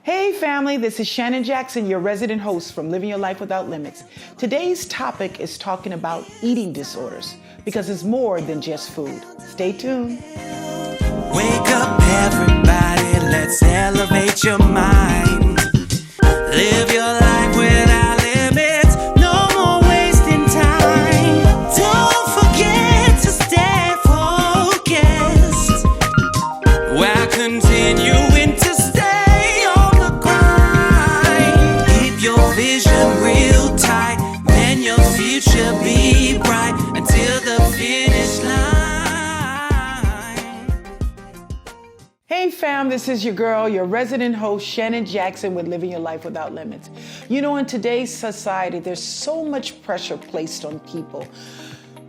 Hey family, this is Shannon Jackson, your resident host from Living Your Life Without Limits. Today's topic is talking about eating disorders because it's more than just food. Stay tuned. Wake up everybody, let's elevate your mind. Live your life without limits, no more wasting time. Don't forget to stay focused while continuing to stay on the grind. Keep your vision real tight, then your future be bright until the finish line. Hey fam, this is your girl, your resident host, Shannon Jackson with Living Your Life Without Limits. You know, in today's society, there's so much pressure placed on people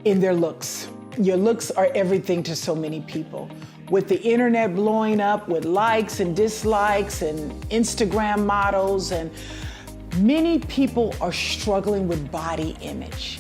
in their looks. Your looks are everything to so many people. With the internet blowing up with likes and dislikes and Instagram models, and many people are struggling with body image.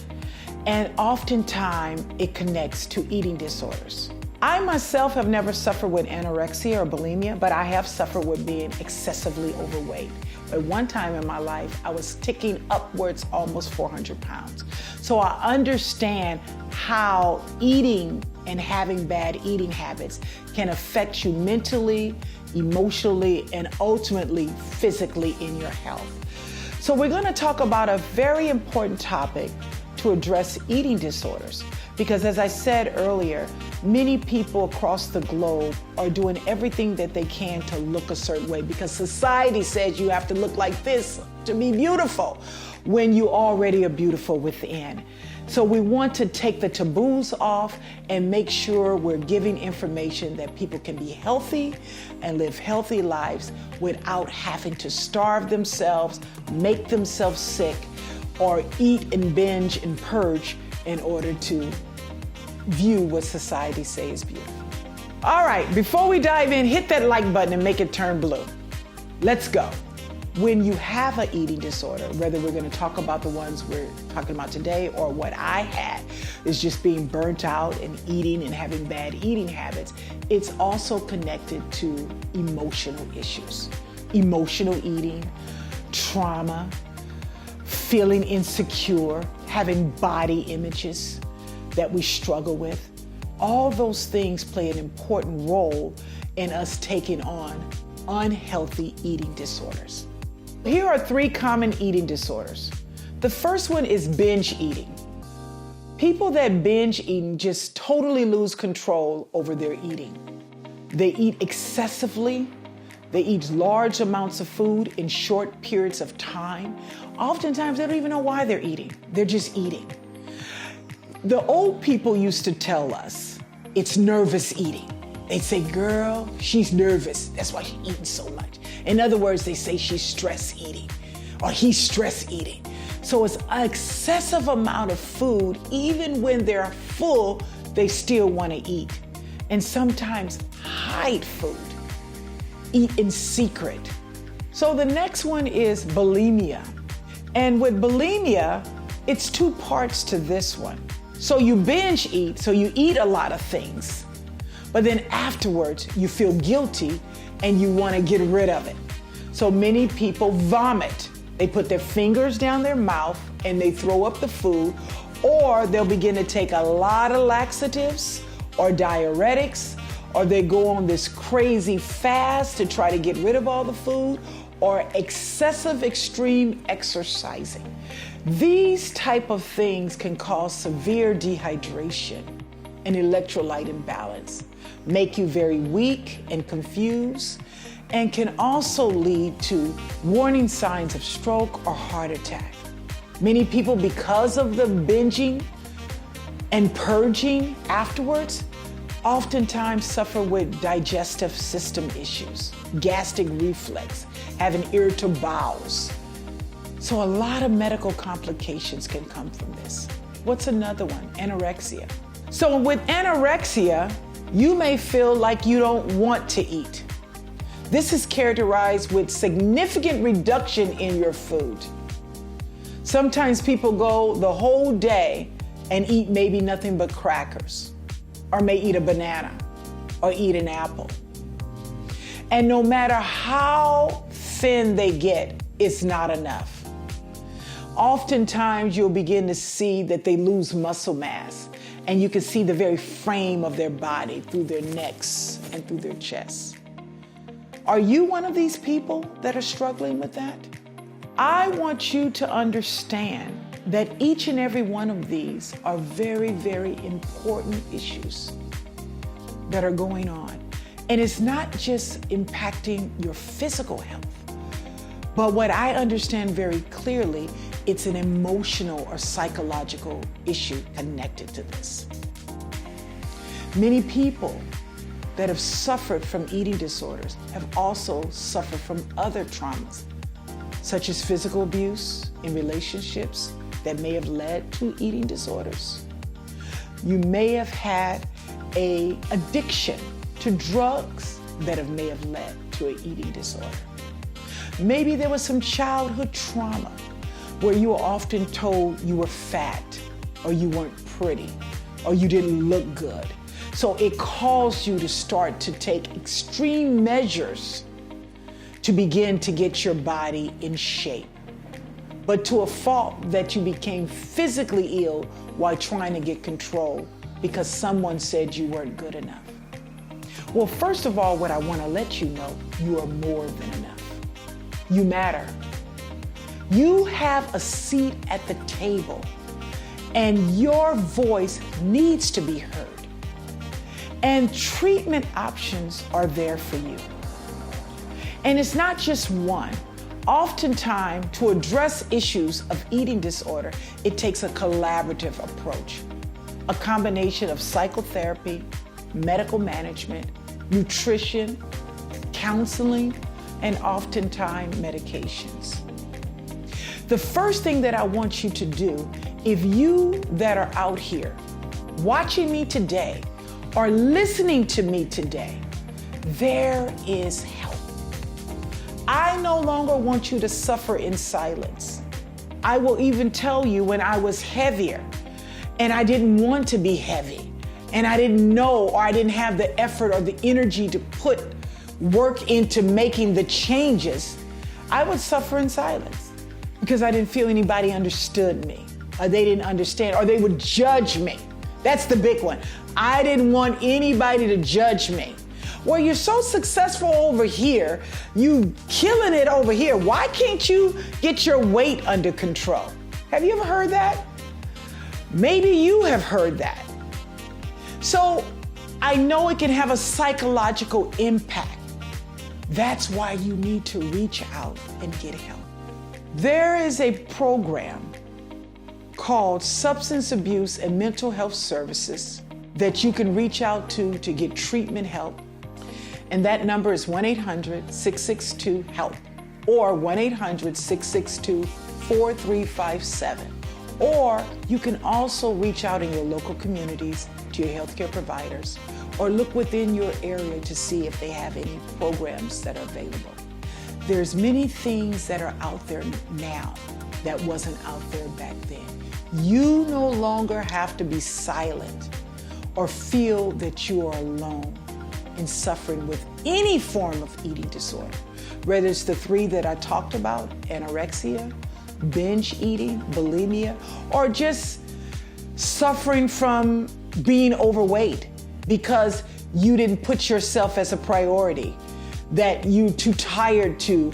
And oftentimes it connects to eating disorders. I myself have never suffered with anorexia or bulimia, but I have suffered with being excessively overweight. At one time in my life, I was ticking upwards almost 400 pounds. So I understand how eating and having bad eating habits can affect you mentally, emotionally, and ultimately physically in your health. So we're going to talk about a very important topic to address eating disorders. Because as I said earlier, many people across the globe are doing everything that they can to look a certain way because society says you have to look like this to be beautiful when you already are beautiful within. So we want to take the taboos off and make sure we're giving information that people can be healthy and live healthy lives without having to starve themselves, make themselves sick, or eat and binge and purge in order to view what society says is beautiful. All right, before we dive in, hit that like button and make it turn blue. Let's go. When you have an eating disorder, whether we're going to talk about the ones we're talking about today or what I had, is just being burnt out and eating and having bad eating habits, it's also connected to emotional issues. Emotional eating, trauma, feeling insecure, having body images that we struggle with. All those things play an important role in us taking on unhealthy eating disorders. Here are 3 common eating disorders. The first one is binge eating. People that binge eat just totally lose control over their eating. They eat excessively. They eat large amounts of food in short periods of time. Oftentimes, they don't even know why they're eating. They're just eating. The old people used to tell us it's nervous eating. They'd say, girl, she's nervous. That's why she's eating so much. In other words, they say she's stress eating or he's stress eating. So it's an excessive amount of food. Even when they're full, they still want to eat. And sometimes hide food. Eat in secret. So the next one is bulimia. And with bulimia, it's 2 parts to this one. So you binge eat, so you eat a lot of things, but then afterwards you feel guilty and you want to get rid of it. So many people vomit. They put their fingers down their mouth and they throw up the food, or they'll begin to take a lot of laxatives or diuretics, or they go on this crazy fast to try to get rid of all the food, or excessive extreme exercising. These type of things can cause severe dehydration and electrolyte imbalance, make you very weak and confused, and can also lead to warning signs of stroke or heart attack. Many people, because of the binging and purging afterwards, oftentimes suffer with digestive system issues, gastric reflux, having irritable bowels. So a lot of medical complications can come from this. What's another one? Anorexia. So with anorexia, you may feel like you don't want to eat. This is characterized with significant reduction in your food. Sometimes people go the whole day and eat maybe nothing but crackers, or may eat a banana or eat an apple. And no matter how thin they get, it's not enough. Oftentimes, you'll begin to see that they lose muscle mass, and you can see the very frame of their body through their necks and through their chests. Are you one of these people that are struggling with that? I want you to understand that each and every one of these are very, very important issues that are going on. And it's not just impacting your physical health, but what I understand very clearly, it's an emotional or psychological issue connected to this. Many people that have suffered from eating disorders have also suffered from other traumas, such as physical abuse in relationships that may have led to eating disorders. You may have had an addiction to drugs that may have led to an eating disorder. Maybe there was some childhood trauma where you were often told you were fat, or you weren't pretty, or you didn't look good. So it caused you to start to take extreme measures to begin to get your body in shape, but to a fault that you became physically ill while trying to get control because someone said you weren't good enough. Well, first of all, what I want to let you know, you are more than enough. You matter. You have a seat at the table, and your voice needs to be heard. And treatment options are there for you. And it's not just one. Oftentimes, to address issues of eating disorder, it takes a collaborative approach, a combination of psychotherapy, medical management, nutrition, counseling, and oftentimes medications. The first thing that I want you to do, if you that are out here watching me today or listening to me today, there is help. I no longer want you to suffer in silence. I will even tell you, when I was heavier and I didn't want to be heavy, and I didn't know, or I didn't have the effort or the energy to put work into making the changes, I would suffer in silence because I didn't feel anybody understood me, or they didn't understand, or they would judge me. That's the big one. I didn't want anybody to judge me. Well, you're so successful over here, you killing it over here. Why can't you get your weight under control? Have you ever heard that? Maybe you have heard that. So I know it can have a psychological impact. That's why you need to reach out and get help. There is a program called Substance Abuse and Mental Health Services that you can reach out to get treatment help. And that number is 1-800-662-HELP or 1-800-662-4357. Or you can also reach out in your local communities to your healthcare providers, or look within your area to see if they have any programs that are available. There's many things that are out there now that wasn't out there back then. You no longer have to be silent or feel that you are alone in suffering with any form of eating disorder, whether it's the three that I talked about: anorexia, binge eating, bulimia, or just suffering from being overweight because you didn't put yourself as a priority, that you're too tired to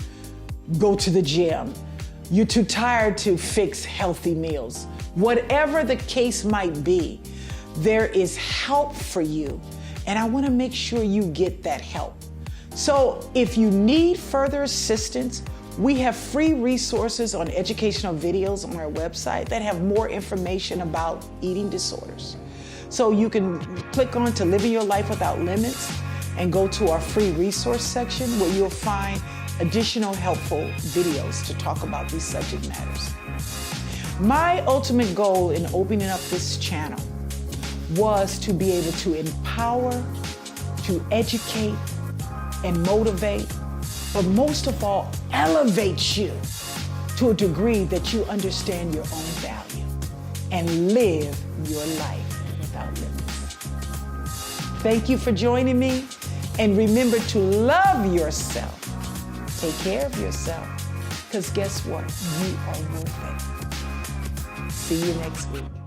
go to the gym, you're too tired to fix healthy meals. Whatever the case might be, there is help for you, and I want to make sure you get that help. So if you need further assistance, we have free resources on educational videos on our website that have more information about eating disorders. So you can click on to Living Your Life Without Limits and go to our free resource section where you'll find additional helpful videos to talk about these subject matters. My ultimate goal in opening up this channel was to be able to empower, to educate, and motivate, but most of all, elevate you to a degree that you understand your own value and live your life without limits. Thank you for joining me, and remember to love yourself Take care of yourself, because guess what? You are worth it. See you next week.